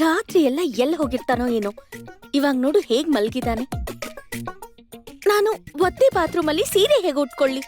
ರಾತ್ರಿ ಎಲ್ಲ ಎಲ್ಲಿ ಹೋಗಿರ್ತಾನೋ ಏನೋ. ಇವಾಗ ನೋಡು ಹೇಗ್ ಮಲ್ಗಿದಾನೆ. ನಾನು ಒತ್ತೆ ಬಾತ್ರೂಮಲ್ಲಿ ಸೀರೆ ಹೇಗೆ ಉಟ್ಕೊಳ್ಳಿ?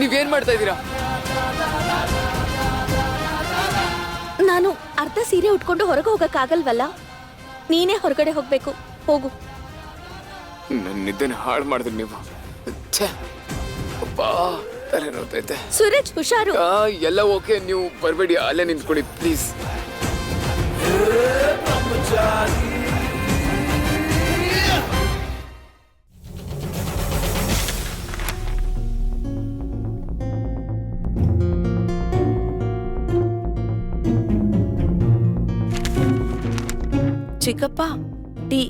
ನೀವೇನ್ ಮಾಡ್ತಾ ಇದ್ದೀರಾ? ನಾನು ಅರ್ಧ ಸೀರೆ ಉಟ್ಕೊಂಡು ಹೊರಗೆ ಹೋಗಕ್ಕಾಗಲ್ವಲ್ಲ. ನೀನೇ ಹೊರಗಡೆ ಹೋಗ್ಬೇಕು. ಹೋಗು. ನನ್ನ ನಿದ್ದೆನ ಹಾಳು ಮಾಡಿದ್ರಿ ನೀವು. ತಲೆ ನೋಡ್ತೈತೆ. ಸೂರಜ್ ಹುಷಾರು. ಎಲ್ಲ ಓಕೆ, ನೀವು ಬರಬೇಡಿ, ಅಲ್ಲೇ ನಿಂತ್ಕೊಳ್ಳಿ ಪ್ಲೀಸ್. ಚಿಕ್ಕಪ್ಪ, ಟೀ.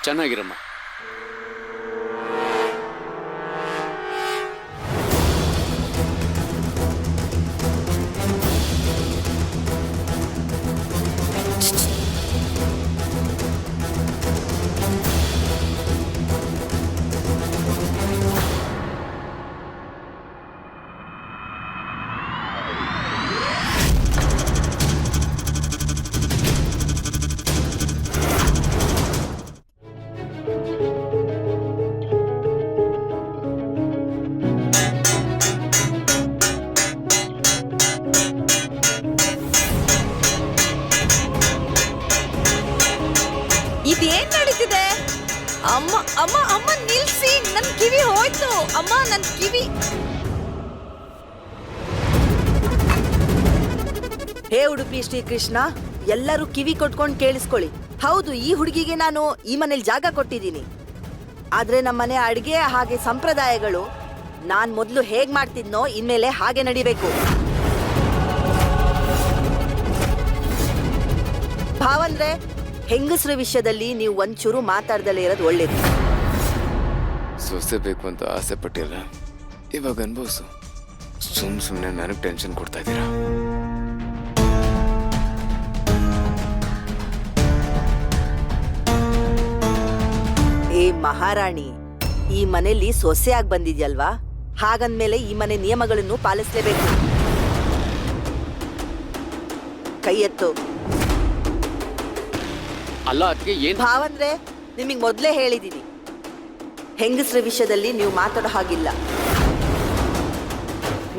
ಚೆನ್ನಾಗಿರಮ್ಮ. ಇದೇನ್ ನಡೀತಿದೆ? ಅಮ್ಮ ಅಮ್ಮ ಅಮ್ಮ ನಿಲ್ಸಿ, ನನ್ ಕಿವಿ ಹೋಯ್ತು. ಅಮ್ಮ, ನನ್ ಕಿವಿ. ಹೇ ಉಡುಪಿ ಶ್ರೀಕೃಷ್ಣ, ಎಲ್ಲರೂ ಕಿವಿ ಕೊಟ್ಕೊಂಡು ಕೇಳಿಸ್ಕೊಳ್ಳಿ. ಹೌದು, ಈ ಹುಡುಗಿಗೆ ನಾನು ಈ ಮನೇಲಿ ಜಾಗ ಕೊಟ್ಟಿದ್ದೀನಿ. ಆದ್ರೆ ನಮ್ಮನೆ ಅಡಿಗೆ ಹಾಗೆ ಸಂಪ್ರದಾಯಗಳು ನಾನ್ ಮೊದ್ಲು ಹೇಗ್ ಮಾಡ್ತಿದ್ನೋ ಇನ್ಮೇಲೆ ಹಾಗೆ ನಡಿಬೇಕು. ಭಾವಂದ್ರೆ, ಹೆಂಗಸ್ರ ವಿಷಯದಲ್ಲಿ ನೀವು ಒಂಚೂರು ಮಾತಾಡ್ದಲೇ ಇರೋದು ಒಳ್ಳೇದು. ಸೊಸೆ ಬೇಕು ಅಂತ ಆಸೆ ಪಟ್ಟಿಲ್ಲ, ಇವಾಗ ಅನ್ಭವಿಸು. ಸುಮ್ಮನೆ ನನಗೆ ಟೆನ್ಷನ್ ಕೊಡ್ತಾ ಇದ್ದೀರಾ. ಏ ಮಹಾರಾಣಿ, ಈ ಮನೆಯಲ್ಲಿ ಸೊಸೆಯಾಗಿ ಬಂದಿದ್ಯಲ್ವಾ, ಹಾಗಂದ್ಮೇಲೆ ಈ ಮನೆ ನಿಯಮಗಳನ್ನು ಪಾಲಿಸಲೇಬೇಕು. ಕೈ ಎತ್ತು. ಅಲ್ಲ ಅದಕ್ಕೆ ಏನ್ ಭಾವಂದ್ರೆ, ನಿಮಗ್ ಮೊದ್ಲೇ ಹೇಳಿದೀನಿ, ಹೆಂಗಸ್ರ ವಿಷಯದಲ್ಲಿ ನೀವು ಮಾತಾಡೋ ಹಾಗಿಲ್ಲ.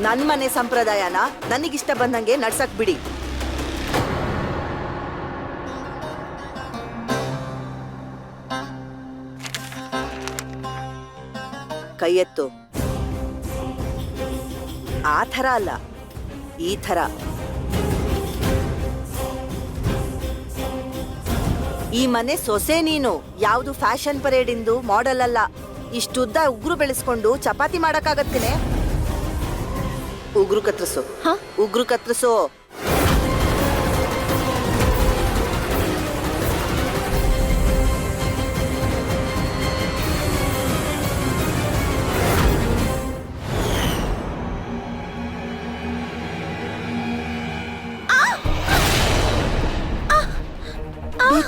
ನನ್ ಮನೆ ಸಂಪ್ರದಾಯನ ನನಗಿಷ್ಟ ಬಂದಂಗೆ ನಡ್ಸಕ್ ಬಿಡಿ. ಕೈ ಎತ್ತು. ಆ ಥರ ಅಲ್ಲ, ಈ ಥರ. ಈ ಮನೆ ಸೊಸೆ ನೀನು, ಯಾವುದು ಫ್ಯಾಷನ್ ಪರೇಡ್ ಇಂದು ಮಾಡೆಲ್ ಅಲ್ಲ. ಇಷ್ಟುದ್ದ ಉಗುರು ಬೆಳೆಸ್ಕೊಂಡು ಚಪಾತಿ ಮಾಡಕ್ಕಾಗತ್ತೇನೆ? ಉಗುರು ಕತ್ತರಿಸು. ಉಗುರು ಕತ್ತರಿಸು.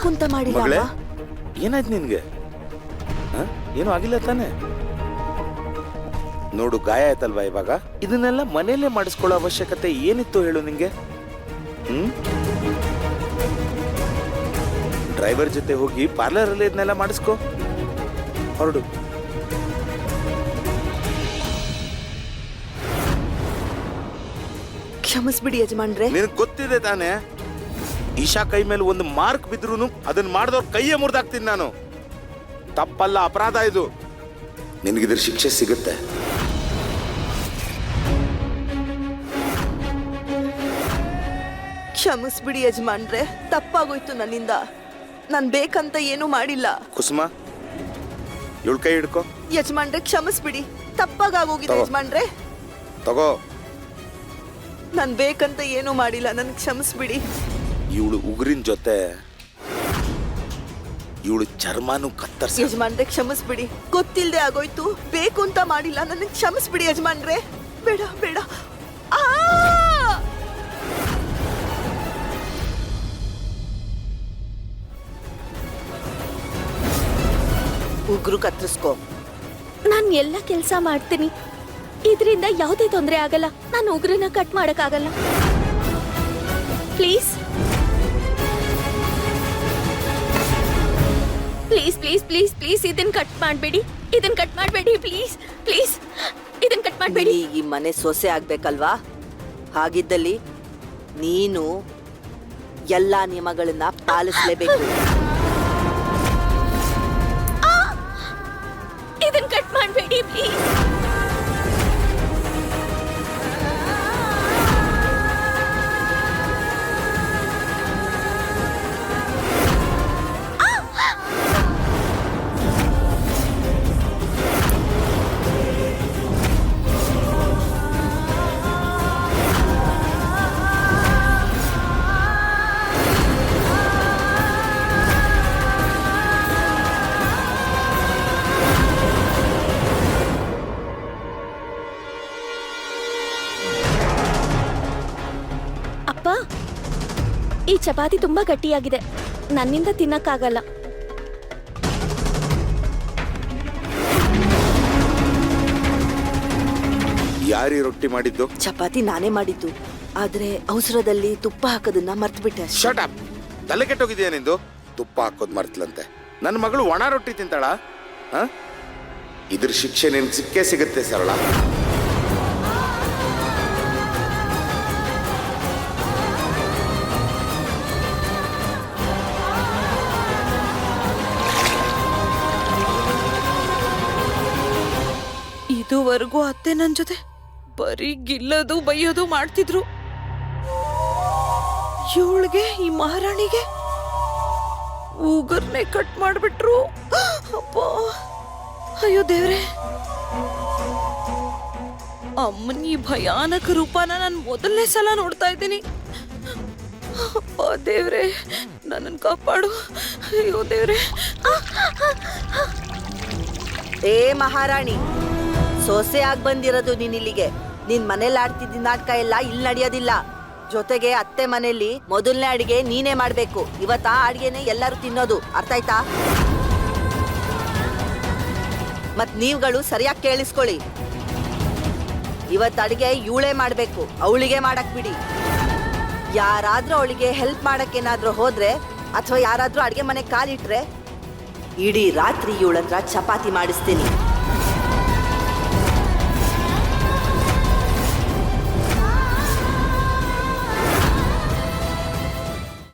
ಕುಂತ ಮಾಡಿಲ್ಲ. ಏನಾಯ್ತು ನಿನ್ಗೆ? ಏನು ಆಗಿಲ್ಲ ತಾನೆ? ನೋಡು, ಗಾಯ ಆಯ್ತಲ್ವಾ ಇವಾಗ? ಇದನ್ನೆಲ್ಲ ಮನೆಯಲ್ಲೇ ಮಾಡಿಸ್ಕೊಳ್ಳೋ ಅವಶ್ಯಕತೆ ಏನಿತ್ತು ಹೇಳು ನಿಂಗೆ? ಡ್ರೈವರ್ ಜೊತೆ ಹೋಗಿ ಪಾರ್ಲರ್ ಅಲ್ಲಿ ಇದನ್ನೆಲ್ಲ ಮಾಡಿಸ್ಕೋ. ಹೊರಡು. ಕ್ಷಮಿಸ್ಬಿಡಿ ಯಜಮಾನ್ರೆ. ನಿನಗೆ ಗೊತ್ತಿದೆ ತಾನೆ, ಈಶಾ ಕೈ ಮೇಲೆ ಒಂದು ಮಾರ್ಕ್ ಬಿದ್ರೂ ಅದನ್ನ ಮಾಡಿದವ್ರ ಕೈಯೇ ಮುರಿದಾಕ್ತೀನಿ ನಾನು. ತಪ್ಪಲ್ಲ, ಅಪರಾಧ ಇದು. ನಿನಗಿದ್ರ ಶಿಕ್ಷೆ ಸಿಗುತ್ತೆ. ಕ್ಷಮಿಸ್ಬಿಡಿ ಯಜಮಾನ್ರೆ, ತಪ್ಪಾಗೋಯ್ತು ನನ್ನಿಂದ. ನಾನ್ ಬೇಕಂತ ಏನು ಮಾಡಿಲ್ಲ. ಕುಸುಮ, ಇವಳ ಕೈ ಹಿಡ್ಕೋ. ಯಜಮಾನ್ರೆ ಕ್ಷಮಿಸ್ಬಿಡಿ, ತಪ್ಪಾಗೋಗಿದೆ ತಗೋ. ಯಜಮಾನ್ರೆ. ತಗೋ. ನಾನ್ ಬೇಕಂತ ಏನು ಮಾಡಿಲ್ಲ, ನನ್ ಕ್ಷಮಿಸ್ಬಿಡಿ. ಇವಳು ಉಗುರಿನ ಜೊತೆ ಇವಳು ಚರ್ಮನೂ ಕತ್ತರ್ಸ. ಯಜಮಾನ್ರೆ ಕ್ಷಮಿಸ್ಬಿಡಿ, ಗೊತ್ತಿಲ್ದೆ ಆಗೋಯ್ತು, ಬೇಕು ಅಂತ ಮಾಡಿಲ್ಲ, ನನಗೆ ಕ್ಷಮಿಸ್ಬಿಡಿ ಯಜಮಾನ್ರೆ. ಬೇಡ ಬೇಡ. ಆ! ಉಗ್ರು ಕತ್ತರಿಸ್ಕೋ. ನಾನ್ ಎಲ್ಲ ಕೆಲಸ ಮಾಡ್ತೀನಿ, ಇದರಿಂದ ಯಾವುದೇ ತೊಂದರೆ ಆಗಲ್ಲ. ನಾನು ಉಗ್ರನ್ನ ಕಟ್ ಮಾಡಕ್ಕಾಗಲ್ಲ. Please please please please please ಇದನ್ನ ಕಟ್ ಮಾಡಬೇಡಿ, ಇದನ್ನ ಕಟ್ ಮಾಡಬೇಡಿ, ಪ್ಲೀಸ್ ಪ್ಲೀಸ್ ಇದನ್ನ ಕಟ್ ಮಾಡಬೇಡಿ. ನೀ ಈ ಮನೆ ಸೊಸೆ ಆಗ್ಬೇಕಲ್ವಾ? ಹಾಗಿದ್ದಲ್ಲಿ ನೀನು ಎಲ್ಲಾ ನಿಯಮಗಳನ್ನ ಪಾಲಿಸಲೇಬೇಕು. ಇದನ್ನ ಕಟ್ ಮಾಡಬೇಡಿ ಪ್ಲೀಸ್. ಅಪ್ಪ, ಈ ಚಪಾತಿ ತುಂಬಾ ಗಟ್ಟಿಯಾಗಿದೆ, ನನ್ನಿಂದ ತಿನ್ನಕ್ಕಾಗಲ್ಲ. ಯಾರೀ ರೊಟ್ಟಿ ಮಾಡಿದ್ದು? ಚಪಾತಿ ನಾನೇ ಮಾಡಿದ್ದು, ಆದ್ರೆ ಅವಸರದಲ್ಲಿ ತುಪ್ಪ ಹಾಕೋದನ್ನ ಮರ್ತ್ಬಿಟ್ಟೆ ಅಷ್ಟೇ. Shut up. ತಲೆ ಕೆಟ್ಟೋಗಿದ್ಯಾ ನಿಂದು? ತುಪ್ಪ ಹಾಕೋದ್ ಮರ್ತಲಂತೆ. ನನ್ನ ಮಗಳು ಒಣ ರೊಟ್ಟಿ ತಿಂತಾಳ? ಇದ್ರ ಶಿಕ್ಷೆ ನಿನ್ ಸಿಕ್ಕೇ ಸಿಗುತ್ತೆ ಸರಳ. ಇದುವರೆಗೂ ಅತ್ತೆ ನನ್ ಜೊತೆ ಬರೀ ಗಿಲ್ಲೋದು ಬೈಯೋದು ಮಾಡ್ತಿದ್ರು. ಇವಳಿಗೆ, ಈ ಮಹಾರಾಣಿಗೆ ಉಗುರ್ನೆ ಕಟ್ ಮಾಡ್ಬಿಟ್ರು. ಅಪ್ಪ, ಅಯ್ಯೋ ದೇವ್ರೆ, ಅಮ್ಮನ ಈ ಭಯಾನಕ ರೂಪನ ನಾನು ಮೊದಲನೇ ಸಲ ನೋಡ್ತಾ ಇದ್ದೀನಿ. ಅಪ್ಪ ದೇವ್ರೆ, ನನ್ನನ್ನು ಕಾಪಾಡು. ಅಯ್ಯೋ ದೇವ್ರೆ. ಏ ಮಹಾರಾಣಿ, ಸೊಸೆ ಆಗಿ ಬಂದಿರೋದು ನೀನ್ ಇಲ್ಲಿಗೆ. ನಿನ್ ಮನೇಲಿ ಆಡ್ತಿದ್ದ ನಾಟಕ ಎಲ್ಲ ಇಲ್ಲಿ ನಡೆಯೋದಿಲ್ಲ. ಜೊತೆಗೆ ಅತ್ತೆ ಮನೆಯಲ್ಲಿ ಮೊದಲನೇ ಅಡಿಗೆ ನೀನೇ ಮಾಡ್ಬೇಕು. ಇವತ್ತ ಆ ಅಡಿಗೆನೆ ಎಲ್ಲರೂ ತಿನ್ನೋದು, ಅರ್ಥ ಆಯ್ತಾ? ಮತ್ ನೀವುಗಳು ಸರಿಯಾಗಿ ಕೇಳಿಸ್ಕೊಳ್ಳಿ. ಇವತ್ತು ಅಡಿಗೆ ಇವಳೇ ಮಾಡ್ಬೇಕು, ಅವಳಿಗೆ ಮಾಡಕ್ ಬಿಡಿ. ಯಾರಾದ್ರೂ ಅವಳಿಗೆ ಹೆಲ್ಪ್ ಮಾಡಕ್ ಏನಾದ್ರೂ ಹೋದ್ರೆ ಅಥವಾ ಯಾರಾದ್ರೂ ಅಡಿಗೆ ಮನೆ ಕಾಲಿಟ್ರೆ ಇಡೀ ರಾತ್ರಿ ಇವಳಂದ್ರ ಚಪಾತಿ ಮಾಡಿಸ್ತೀನಿ.